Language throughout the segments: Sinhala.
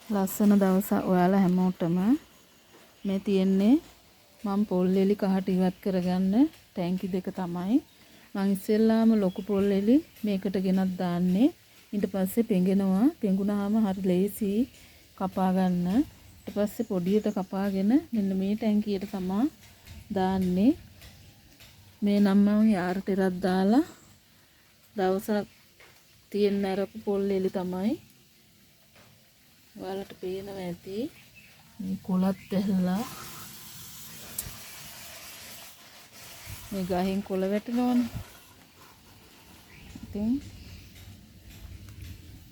ලස්සන දවසක් ඔයාලා හැමෝටම. මේ තියෙන්නේ මම පොල් එලි කහට ඉවත් කරගන්න ටැංකි දෙක තමයි. මම ඉස්සෙල්ලාම ලොකු පොල් එලි මේකට ගෙනත් දාන්නේ. ඊට පස්සේ පෙඟෙනවා. පෙඟුනහම හරි ලේසි කපා ගන්න. ඊට පස්සේ පොඩියට කපාගෙන මෙන්න මේ ටැංකියට තමයි දාන්නේ. මේ නම් මම යාර ටිකක් දාලා දවසක් තියෙන්න අරපු පොල් එලි තමයි. ඔයාලට පේනවා ඇති මේ කොළත් ඇහලා මේ ගහෙන් කොළ වැටෙනවනේ. ඉතින්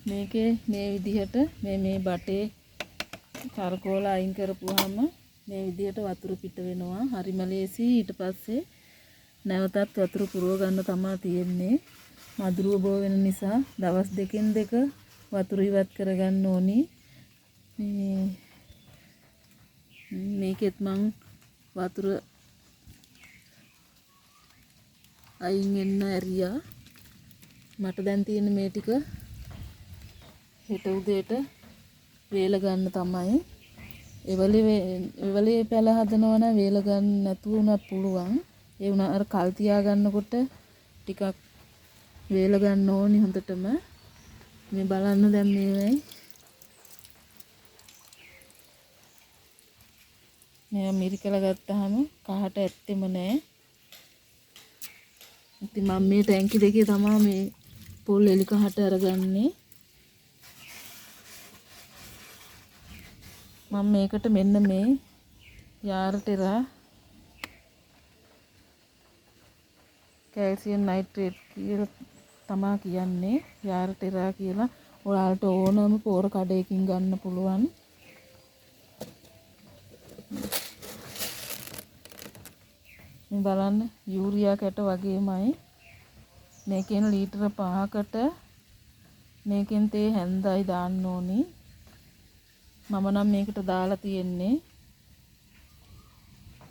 මේකේ මේ විදිහට මේ බටේ කරකෝල අයින් කරපුවාම මේ විදිහට වතුර පිට වෙනවා. හරිම ලේසි. ඊට පස්සේ නැවතත් වතුර පුරව ගන්න තමයි තියෙන්නේ. මදුරුව බෝ වෙන නිසා දවස් දෙකෙන් දෙක වතුර ඉවත් කරගන්න ඕනි. මේකෙත් මං වතුර අයින් වෙන්න ඇරියා. මට දැන් තියෙන මේ ටික හෙට උදේට වේල ගන්න තමයි. එවලේ පැල හදනවා නම් වේල ගන්න නැතුව උනත් පුළුවන්. ඒ උනා අර කල් තියා ගන්නකොට ටිකක් වේල ගන්න ඕනි හොඳටම. මේ බලන්න දැන් මේවයි මේ මිරිකලා ගත්තාම කහට ඇත්තෙම නැහැ. ඉතින් මම මේ ටැංකි දෙකේ තමයි මේ පොල් එලි කහට අරගන්නේ. මම මේකට මෙන්න මේ යාර ටෙරා කැල්සියම් නයිට්‍රේට් කියලා තමයි කියන්නේ. යාර ටෙරා කියලා. ඔයාලට ඕනම පෝර කඩේකින් ගන්න පුළුවන්. මේ බලන්න යූරියා කැට වගේමයි. මේකෙන් ලීටර 5කට මේකෙන් තේ හැන්දයි දාන්න ඕනි. මම නම් මේකට දාලා තියෙන්නේ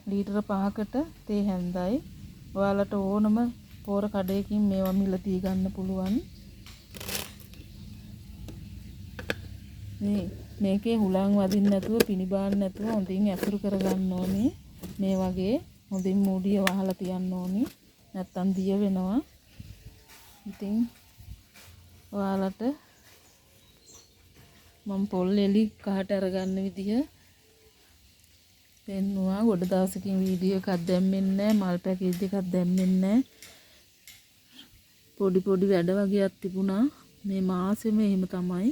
ලීටර 5කට තේ හැන්දයි. ඔයාලට ඕනම පෝර කඩේකින් මේවා මිලදී ගන්න පුළුවන්. මේකේ හුලං වදින්න නැතුව පිනිබාන්න නැතුව හොඳින් ඇසුරු කරගන්න ඕනේ. මේ වගේ හොඳින් මූඩිය වහලා තියන්න ඕනි. නැත්තම් දිය වෙනවා. ඉතින් ඔයාලට මම පොල් එලි කහට අරගන්න විදිහ පෙන්නුවා. ගොඩ දවසකින් වීඩියෝ එකක් දැම්මෙන්නේ නැහැ. මල් පැකේජ් එකක් දැම්මෙන්නේ නැහැ. පොඩි වැඩ වගේක් තිබුණා. මේ මාසෙම එහෙම තමයි.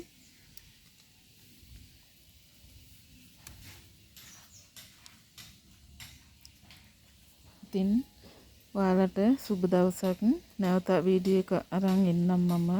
ඉතින් ඔයාලට සුබ දවසක්. නැවත වීඩියෝ එක අරන් එන්නම් මම.